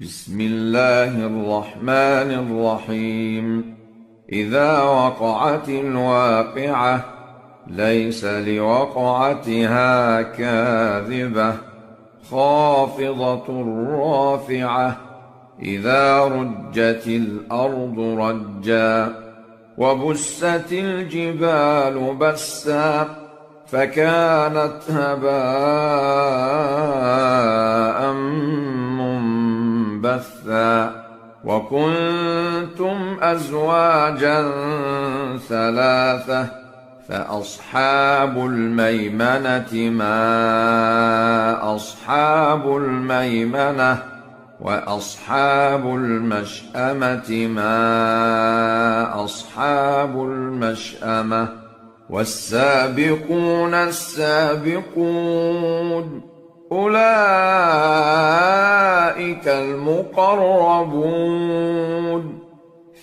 بسم الله الرحمن الرحيم. إذا وقعت الواقعة ليس لوقعتها كاذبة خافضة رافعة. إذا رجت الأرض رجا وبست الجبال بسا فكانت هباء منبثا. وكنتم أزواجا ثلاثة فأصحاب الميمنة ما أصحاب الميمنة وأصحاب المشأمة ما أصحاب المشأمة. والسابقون السابقون أولئك المقربون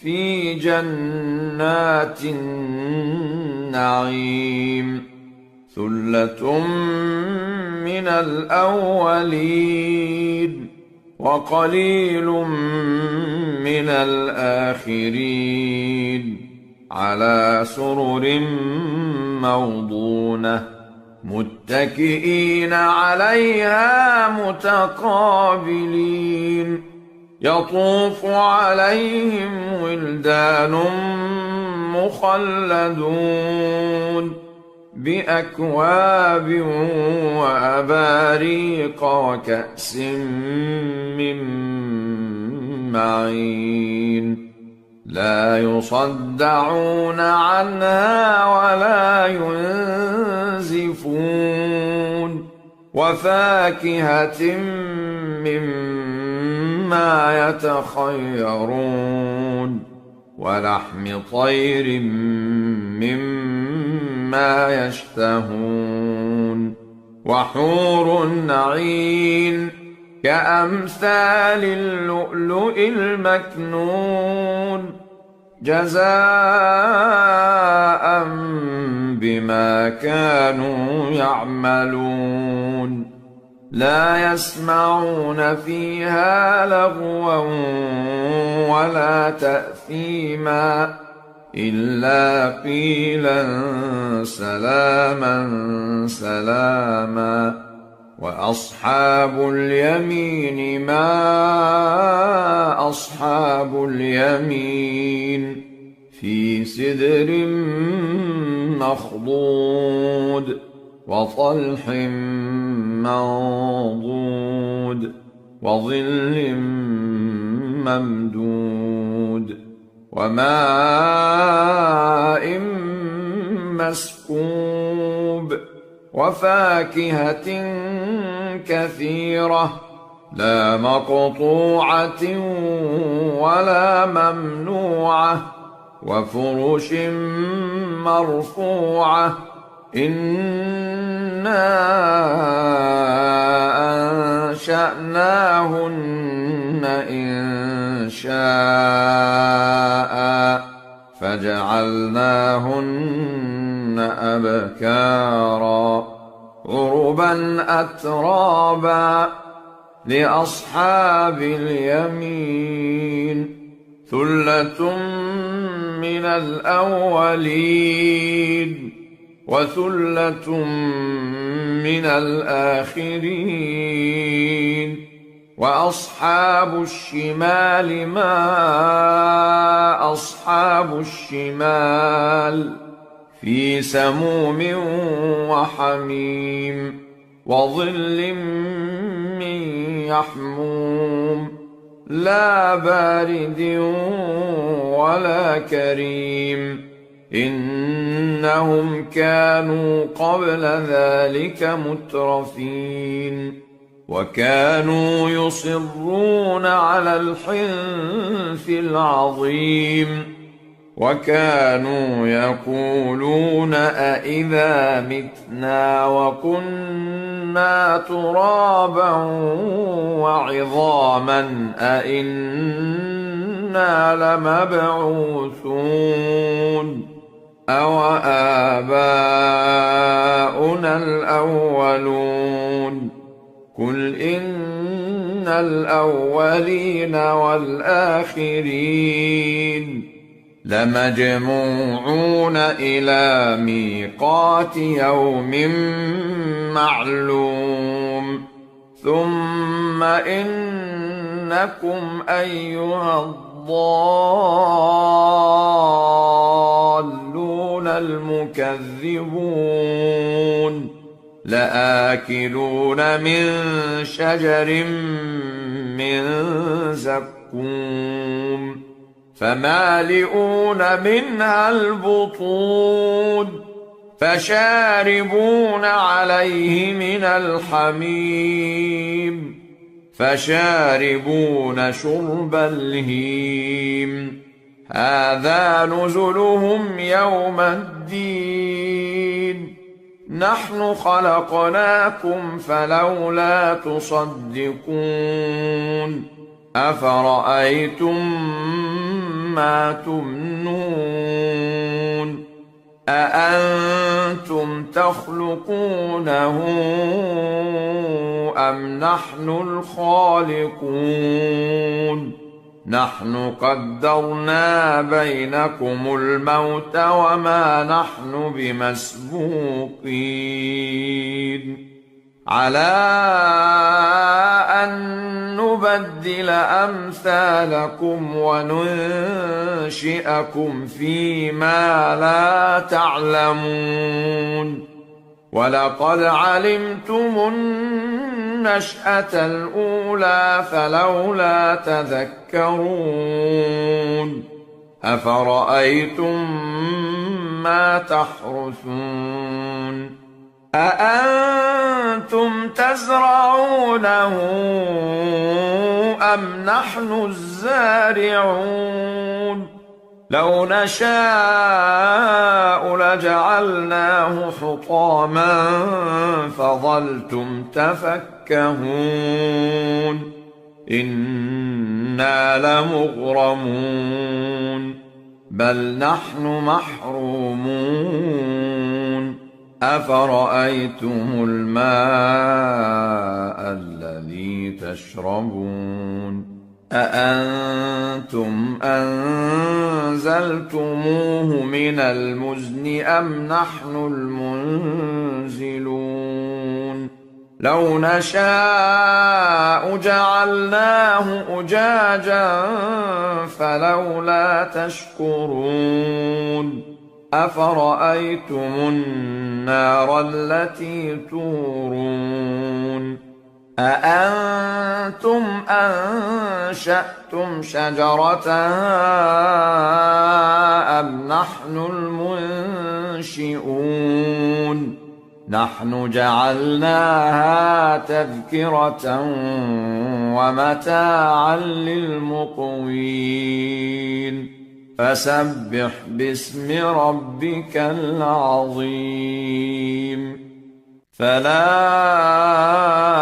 في جنات النعيم. ثلة من الأولين وقليل من الآخرين. على سرر موضونة متكئين عليها متقابلين. يطوف عليهم ولدان مخلدون بأكواب وأباريق وكأس من معين. لا يصدعون عنها ولا ينزفون. وفاكهة مما يتخيرون ولحم طير مما يشتهون. وحور عين كأمثال اللؤلؤ المكنون جزاء بما كانوا يعملون. لا يسمعون فيها لغوا ولا تأثيما إلا قيلا سلاما سلاما. وأصحاب اليمين ما أصحاب اليمين في سدر مخضود وطلح منضود وظل ممدود وماء مسكوب وفاكهة كثيرة لا مقطوعة ولا ممنوعة وفرش مرفوعة. إنا أنشأناهن إنشاء فجعلناهن أبكارا عربا أترابا لأصحاب اليمين. ثلة من الأولين وثلة من الآخرين. وأصحاب الشمال ما أصحاب الشمال في سموم وحميم وظل من يحموم لا بارد ولا كريم. إنهم كانوا قبل ذلك مترفين وكانوا يصرون على الحنث العظيم. وكانوا يقولون أإذا متنا وكنا ترابا وعظاما أإنا لمبعوثون أوآباؤنا الأولون. قل إن الأولين والآخرين لمجموعون إلى ميقات يوم معلوم ثم إنكم أيها الضالون المكذبون لآكلون من شجر من زقوم فمالئون منها البطون فشاربون عليه من الحميم فشاربون شرب الهيم هذا نزلهم يوم الدين نحن خلقناكم فلولا تصدقون أفرأيتم ما تمنون أأنتم تخلقونه أم نحن الخالقون نحن قدرنا بينكم الموت وما نحن بمسبوقين على أن نبدل أمثالكم وننشئكم فيما لا تعلمون ولقد علمتم النشأة الأولى فلولا تذكرون أفرأيتم ما تحرثون أأنتم تزرعونه أم نحن الزارعون لو نشاء لجعلناه حطاما فظلتم تفكهون إنا لمغرمون بل نحن محرومون أفرأيتم الماء الذي تشربون أأنتم أنزلتموه من المزن أم نحن المنزلون لو نشاء جعلناه أجاجا فلولا تشكرون أفرأيتم النار التي تورون أأنتم أنشأتم شجرتها أم نحن المنشئون نحن جعلناها تذكرة ومتاعا للمقوين فسبح باسم ربك العظيم فلا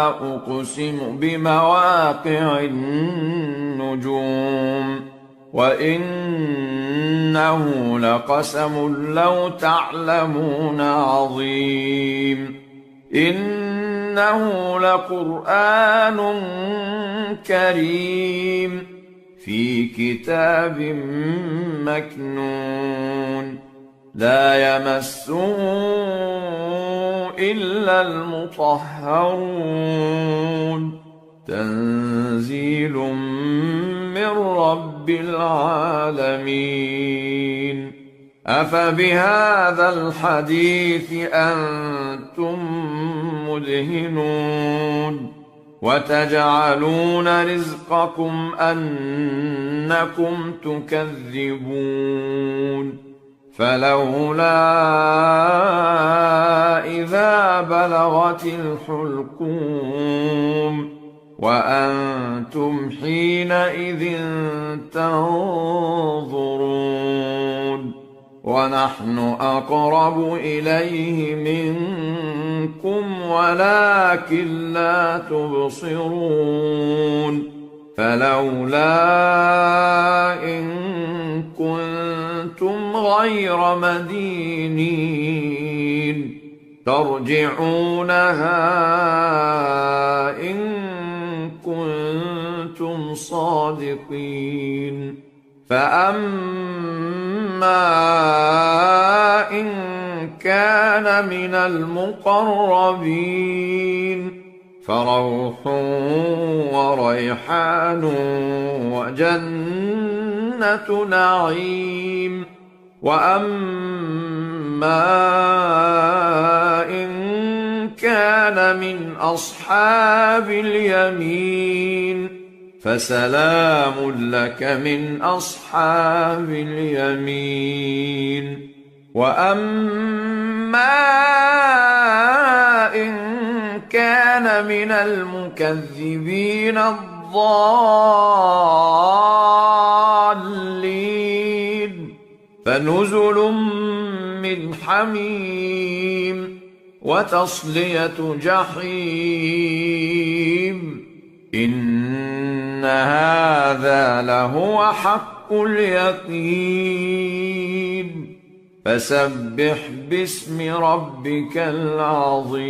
أقسم بمواقع النجوم وإنه لقسم لو تعلمون عظيم إنه لقرآن كريم في كتاب مكنون لا يمسه إلا المطهرون تنزيل من رب العالمين أفبهذا الحديث أنتم مدهنون وتجعلون رزقكم أنكم تكذبون فلولا إذا بلغت الحلقوم وأنتم حينئذ تنظرون ونحن أقرب إليه منكم ولكن لا تبصرون فلولا إن كنتم غير مدينين ترجعونها إن كنتم صادقين فأما إن كان من المقربين فروح وريحان وجنة نعيم وأما إن كان من أصحاب اليمين فسلام لك من أصحاب اليمين وأما إن كان من المكذبين الضالين فنزل من حميم وتصلية جحيم إن هذا لهو حق اليقين فسبح باسم ربك العظيم